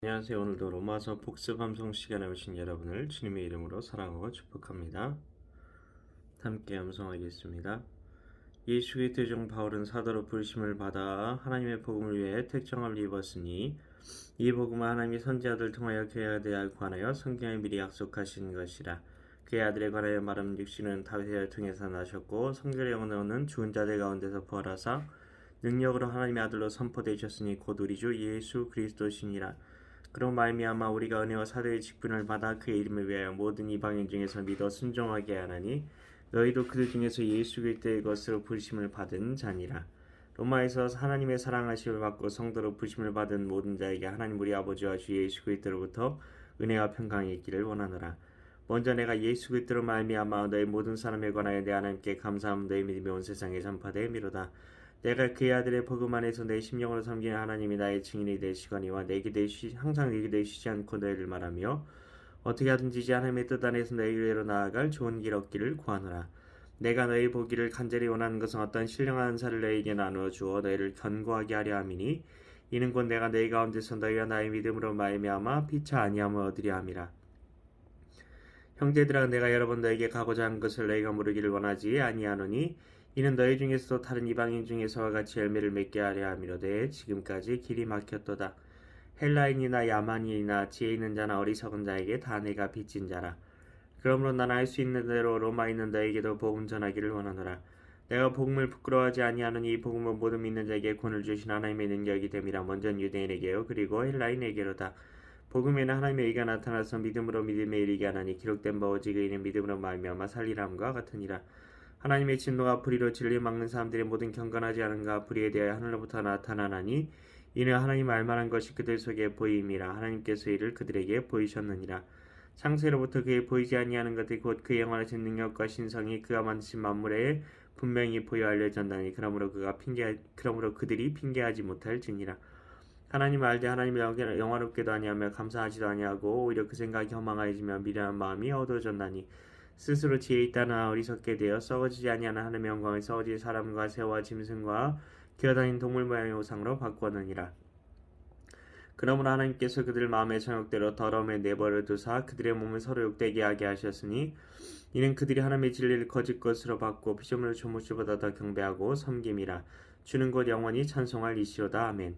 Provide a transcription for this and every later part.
안녕하세요. 오늘도 로마서 복습 함송 시간에 오신 여러분을 주님의 이름으로 사랑하고 축복합니다. 함께 함송하겠습니다. 예수 그리스도의 종 바울은 사도로 부르심을 받아 하나님의 복음을 위해 택정함을 입었으니 이 복음은 하나님이 선지자들 통하여 그의 아들에 관하여 성경에 미리 약속하신 것이라. 그의 아들에 관하여 말하는 육신은 다윗을 통해서 나셨고 성결의 영혼은 죽은 자들 가운데서 부활하사 능력으로 하나님의 아들로 선포되셨으니 곧 우리 주 예수 그리스도시니라. 그로 말미암아 우리가 은혜와 사도의 직분을 받아 그의 이름을 위하여 모든 이방인 중에서 믿어 순종하게 하나니 너희도 그들 중에서 예수 그리스도의 것으로 부르심을 받은 자니라. 로마에서 하나님의 사랑하심을 받고 성도로 부르심을 받은 모든 자에게 하나님 우리 아버지와 주 예수 그리스도로부터 은혜와 평강이 있기를 원하노라. 먼저 내가 예수 그리스도로 말미암아 너희 모든 사람에 관하여 내 하나님께 감사함 너희 믿음이 온 세상에 전파되미로다. 내가 그의 아들의 복음 안에서 내 심령으로 섬기는 하나님이 나의 증인이 되시거니와 항상 내게 되시지 않고 너희를 말하며 어떻게 하든지 이제 하나님의 뜻 안에서 너희로 나아갈 좋은 길 얻기를 구하노라. 내가 너희 보기를 간절히 원하는 것은 어떤 신령한 은사를 너희에게 나누어 주어 너희를 견고하게 하려 함이니 이는 곧 내가 너희 가운데서 너희와 나의 믿음으로 말미암아 피차 아니함을 얻으려 함이라. 형제들아 내가 여러 번 너희에게 가고자 한 것을 너희가 모르기를 원하지 아니하노니 이는 너희 중에서도 다른 이방인 중에서와 같이 열매를 맺게 하려 함이로되 지금까지 길이 막혔도다. 헬라인이나 야만인이나 지혜 있는 자나 어리석은 자에게 다 내가 빚진 자라. 그러므로 난 알 수 있는 대로 로마에 있는 너에게도 복음 전하기를 원하노라. 내가 복음을 부끄러워하지 아니하노니 이 복음은 모든 믿는 자에게 권을 주신 하나님의 능력이 됨이라. 먼저 유대인에게요 그리고 헬라인에게로다. 복음에는 하나님의 의가 나타나서 믿음으로 믿음에 이르게 하나니 기록된 바 오직 의인은 믿음으로 말미암아 살리람과 같으니라. 하나님의 진노가 불의로 진리 막는 사람들의 모든 경건하지 않은가 불의에 대하여 하늘로부터 나타나나니 이는 하나님 알만한 것이 그들 속에 보임이라. 하나님께서 이를 그들에게 보이셨느니라. 창세로부터 그에 보이지 아니하는 것들이 곧 그의 영원하신 능력과 신성이 그가 만드신 만물에 분명히 보여 알려졌나니 그러므로 그들이 핑계하지 못할지니라. 하나님을 알되 하나님을 영화롭게도 아니하며 감사하지도 아니하고 오히려 그 생각이 허망해지며 미련한 마음이 어두워졌나니 스스로 지혜 있다나 어리석게 되어 썩어지지 아니하는 하나님의 영광을 썩어질 사람과 새와 짐승과 기어다니는 동물 모양의 우상으로 바꾸었느니라. 그러므로 하나님께서 그들 마음의 정욕대로 더러움에 내버려 두사 그들의 몸을 서로 욕되게 하게 하셨으니 이는 그들이 하나님의 진리를 거짓 것으로 바꾸어 피조물을 조물주보다 더 경배하고 섬김이라. 주는 곧 영원히 찬송할 이시로다. 아멘.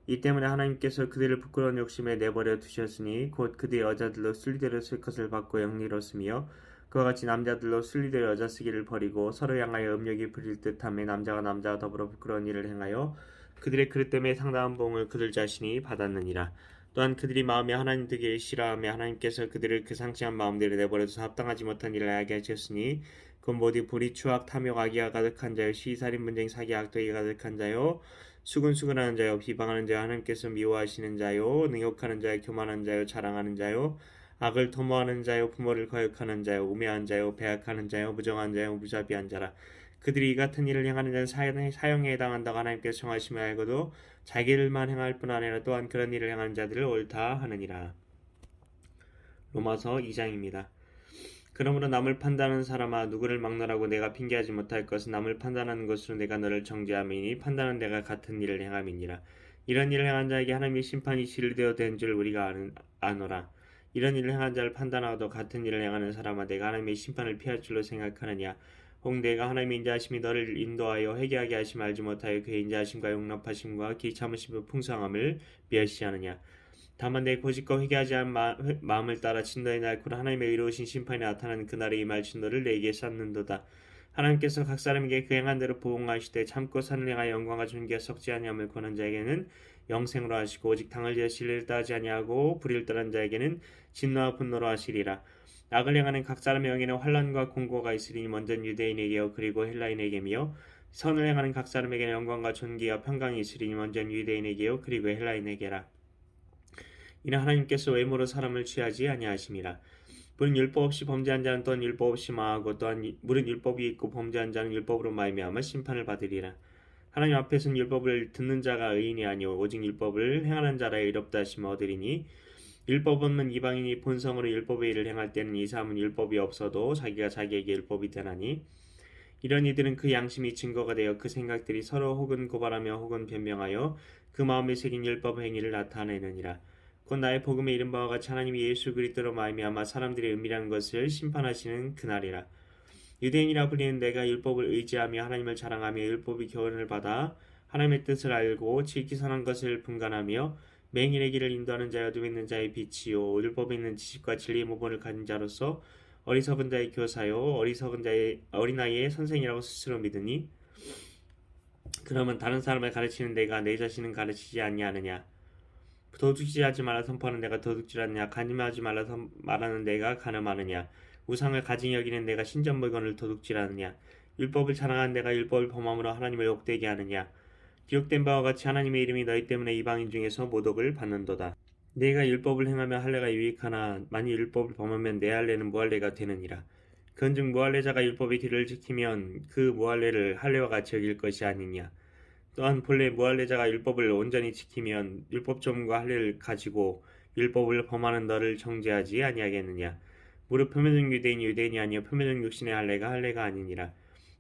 이 때문에 하나님께서 그들을 부끄러운 욕심에 내버려 두셨으니 곧 그들의 여자들로 순리대로 쓸 것을 받고 영리로쓰며 그와 같이 남자들로 순리대로 여자 쓰기를 버리고 서로 향하여 음욕이 부릴 듯하며 남자가 남자와 더불어 부끄러운 일을 행하여 그들의 그릇 때문에 상당한 보응을 그들 자신이 받았느니라. 또한 그들이 마음에 하나님 되기를 싫어하며 하나님께서 그들을 그 상치한 마음대로 내버려둬서 합당하지 못한 일을 하게 하셨으니 그건 모두 불의 추악 탐욕 악의가 가득한 자요 시살인 분쟁 사기 악독이 가득한 자요 수근수근하는 자요 비방하는 자요 하나님께서 미워하시는 자요 능욕하는 자요 교만한 자요 자랑하는 자요 악을 도모하는 자요 부모를 거역하는 자요 우매한 자요 배악하는 자요 무정한 자요 무자비한 자라. 그들이 이 같은 일을 행하는 자는 사형에 해당한다고 하나님께서 정하심을 알고도 자기들만 행할 뿐 아니라 또한 그런 일을 행하는 자들을 옳다 하느니라. 로마서 2장입니다. 그러므로 남을 판단하는 사람아 누구를 막론하고 내가 핑계하지 못할 것은 남을 판단하는 것으로 내가 너를 정죄함이니 판단은 내가 같은 일을 행함이니라. 이런 일을 행한 자에게 하나님의 심판이 진리되어 된 줄 우리가 아노라. 이런 일을 행한 자를 판단하고도 같은 일을 행하는 사람아 내가 하나님의 심판을 피할 줄로 생각하느냐. 혹 내가 하나님의 인자하심이 너를 인도하여 회개하게 하심 알지 못하여 그의 인자하심과 용납하심과 기 참으심의 풍성함을 멸시하느냐. 다만 내 고집과 회개하지 않은 마음을 따라 진노의 날코로 하나님의 의로우신 심판이 나타나는 그날에 임할 진노를 내게 쌓는도다. 하나님께서 각 사람에게 그 행한 대로 보응하시되 참고 선을 행하여 영광과 존귀가 썩지 아니함을 권한 자에게는 영생으로 하시고 오직 당을 지어 진리를 따르지 아니하고 불의를 따르는 자에게는 진노와 분노로 하시리라. 악을 행하는 각 사람의 영에는 환난과 공고가 있으리니 먼저 유대인에게요 그리고 헬라인에게며 선을 행하는 각 사람에게는 영광과 존귀와 평강이 있으리니 먼저 유대인에게요 그리고 헬라인에게라. 이는 하나님께서 외모로 사람을 취하지 아니하심이라. 물은 율법 없이 범죄한 자는 또한 율법 없이 망하고 또한 물은 율법이 있고 범죄한 자는 율법으로 말미암아 심판을 받으리라. 하나님 앞에서는 율법을 듣는 자가 의인이 아니오 오직 율법을 행하는 자라 의롭다 하심을 얻으리니 율법 없는 이방인이 본성으로 율법의 일을 행할 때는 이 사람은 율법이 없어도 자기가 자기에게 율법이 되나니 이런 이들은 그 양심이 증거가 되어 그 생각들이 서로 혹은 고발하며 혹은 변명하여 그 마음에 새긴 율법 행위를 나타내느니라. 곧 나의 복음에 이른 바와 같이 하나님이 예수 그리스도로 말미암아 사람들의 은밀한 것을 심판하시는 그날이라. 유대인이라 불리는 내가 율법을 의지하며 하나님을 자랑하며 율법의 교훈을 받아 하나님의 뜻을 알고 지키 선한 것을 분간하며 맹인의 길을 인도하는 자여 둠 있는 자의 빛이요 율법에 있는 지식과 진리의 모본을 가진 자로서 어리석은 자의 교사요 어리석은 자의 어린아이의 선생이라고 스스로 믿으니 그러면 다른 사람을 가르치는 내가 내 자신은 가르치지 아니하느냐. 도둑질하지 말라 선포하는 내가 도둑질하느냐. 간음하지 말라 말하는 내가 간음하느냐. 우상을 가증히 여기는 내가 신전 물건을 도둑질하느냐. 율법을 자랑하는 내가 율법을 범함으로 하나님을 욕되게 하느냐. 기록된 바와 같이 하나님의 이름이 너희 때문에 이방인 중에서 모독을 받는도다. 내가 율법을 행하며 할례가 유익하나 만일 율법을 범하면 내 할례는 무할례가 되느니라. 그런즉 무할례자가 율법의 길을 지키면 그 무할례를 할례와 같이 여길 것이 아니냐. 또한 본래 무할례자가 율법을 온전히 지키면 율법조문과 할례를 가지고 율법을 범하는 너를 정죄하지 아니하겠느냐. 무릇 표면적 유대인이 유대인이 아니요 표면적 육신의 할례가 아니니라.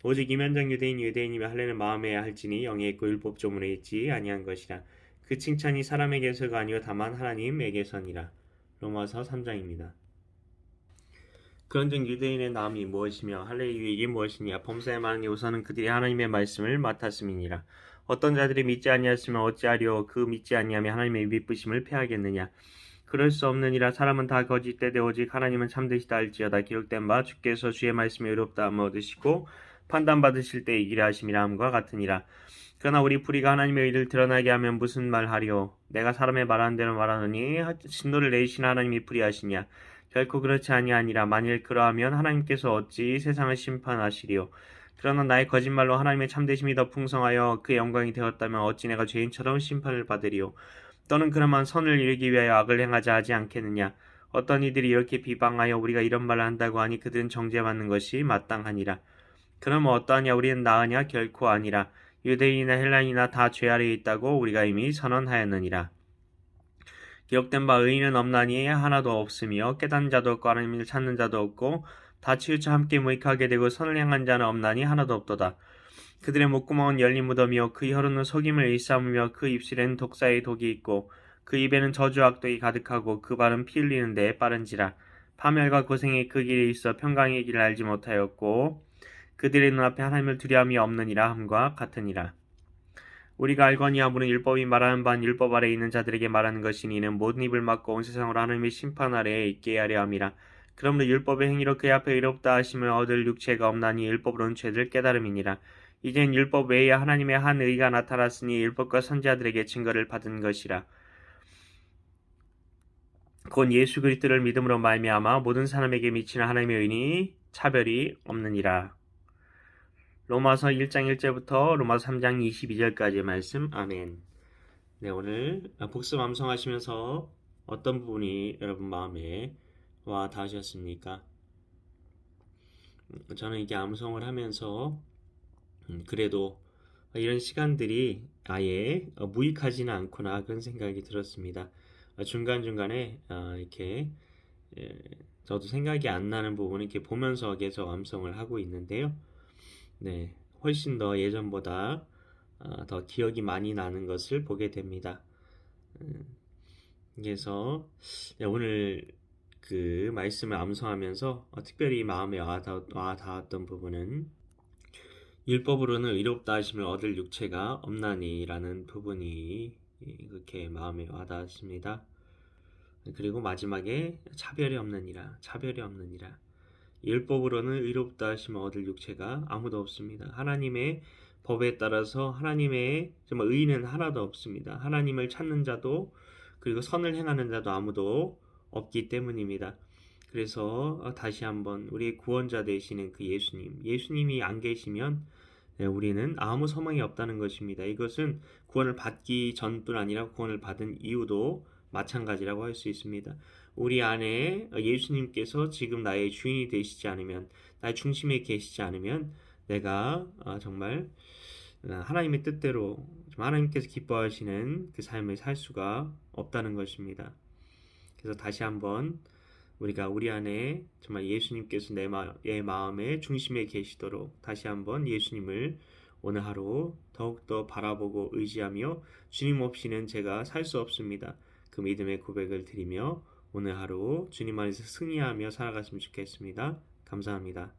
오직 이면적 유대인이 유대인이며 할례는 마음에 할지니 영에 있고 율법조문에 있지 아니한 것이라. 그 칭찬이 사람에게서가 아니요 다만 하나님에게서니라. 로마서 3장입니다. 그런즉 유대인의 나음이 무엇이며 할례의 유익이 무엇이냐. 범사에 많으니 우선은 그들이 하나님의 말씀을 맡았음이니라. 어떤 자들이 믿지 아니하였으면 어찌하리요. 그 믿지 아니하며 하나님의 미쁘심을 패하겠느냐. 그럴 수 없느니라. 사람은 다 거짓되되 오직 하나님은 참되시다 할지어다. 기록된 바 주께서 주의 말씀에 의롭다 함을 얻으시고 판단받으실 때 이기라 하심이라 함과 같으니라. 그러나 우리 불의가 하나님의 의를 드러나게 하면 무슨 말하리요. 내가 사람의 말하는 대로 말하노니 진노를 내리시는 하나님이 불의하시냐. 결코 그렇지 아니하니라. 만일 그러하면 하나님께서 어찌 세상을 심판하시리요. 그러나 나의 거짓말로 하나님의 참되심이 더 풍성하여 그의 영광이 되었다면 어찌 내가 죄인처럼 심판을 받으리요. 또는 그러면 선을 이루기 위하여 악을 행하자 하지 않겠느냐. 어떤 이들이 이렇게 비방하여 우리가 이런 말을 한다고 하니 그들은 정죄받는 것이 마땅하니라. 그러면 어떠하냐. 우리는 나으냐. 결코 아니라. 유대인이나 헬라인이나 다 죄 아래에 있다고 우리가 이미 선언하였느니라. 기록된 바 의인은 없나니 하나도 없으며 깨닫는 자도 없고 하나님을 찾는 자도 없고 다 치우쳐 함께 무익하게 되고 선을 행한 자는 없나니 하나도 없도다. 그들의 목구멍은 열린 무덤이요 그 혀로는 속임을 일삼으며 그 입술에는 독사의 독이 있고 그 입에는 저주와 악독이 가득하고 그 발은 피 흘리는 데에 빠른지라. 파멸과 고생의 그 길에 있어 평강의 길을 알지 못하였고 그들의 눈앞에 하나님을 두려움이 없느니라 함과 같으니라. 우리가 알거니와 무릇 율법이 말하는 바는 율법 아래에 있는 자들에게 말하는 것이니 이는 모든 입을 막고 온 세상으로 하나님의 심판 아래에 있게 하려 함이라. 그러므로 율법의 행위로 그의 앞에 의롭다 하심을 얻을 육체가 없나니 율법으로는 죄를 깨달음이니라. 이젠 율법 외에 하나님의 한 의가 나타났으니 율법과 선지자들에게 증거를 받은 것이라. 곧 예수 그리스도를 믿음으로 말미암아 모든 사람에게 미치는 하나님의 의니 차별이 없느니라. 로마서 1장 1절부터 로마서 3장 22절까지의 말씀. 아멘. 네, 오늘 복습 암송하시면서 어떤 부분이 여러분 마음에 와 닿으셨습니까? 저는 이게 암송을 하면서 그래도 이런 시간들이 아예 무익하지는 않구나 그런 생각이 들었습니다. 중간중간에 이렇게 저도 생각이 안 나는 부분을 이렇게 보면서 계속 암송을 하고 있는데요. 네, 훨씬 더 예전보다 더 기억이 많이 나는 것을 보게 됩니다. 그래서 오늘 그 말씀을 암송하면서 특별히 마음에 와 닿았던 부분은 율법으로는 의롭다 하심을 얻을 육체가 없나니 라는 부분이 그렇게 마음에 와 닿았습니다. 그리고 마지막에 차별이 없느니라. 율법으로는 의롭다 하심을 얻을 육체가 아무도 없습니다. 하나님의 법에 따라서 하나님의 정말 의는 하나도 없습니다. 하나님을 찾는 자도 그리고 선을 행하는 자도 아무도 없기 때문입니다. 그래서 다시 한번 우리의 구원자 되시는 그 예수님이 안 계시면 우리는 아무 소망이 없다는 것입니다. 이것은 구원을 받기 전뿐 아니라 구원을 받은 이후도 마찬가지라고 할 수 있습니다. 우리 안에 예수님께서 지금 나의 주인이 되시지 않으면, 나의 중심에 계시지 않으면 내가 정말 하나님의 뜻대로 하나님께서 기뻐하시는 그 삶을 살 수가 없다는 것입니다. 그래서 다시 한번 우리가 우리 안에 정말 예수님께서 내 마음의 중심에 계시도록 다시 한번 예수님을 오늘 하루 더욱더 바라보고 의지하며 주님 없이는 제가 살 수 없습니다. 그 그 믿음의 고백을 드리며 오늘 하루 주님 안에서 승리하며 살아갔으면 좋겠습니다. 감사합니다.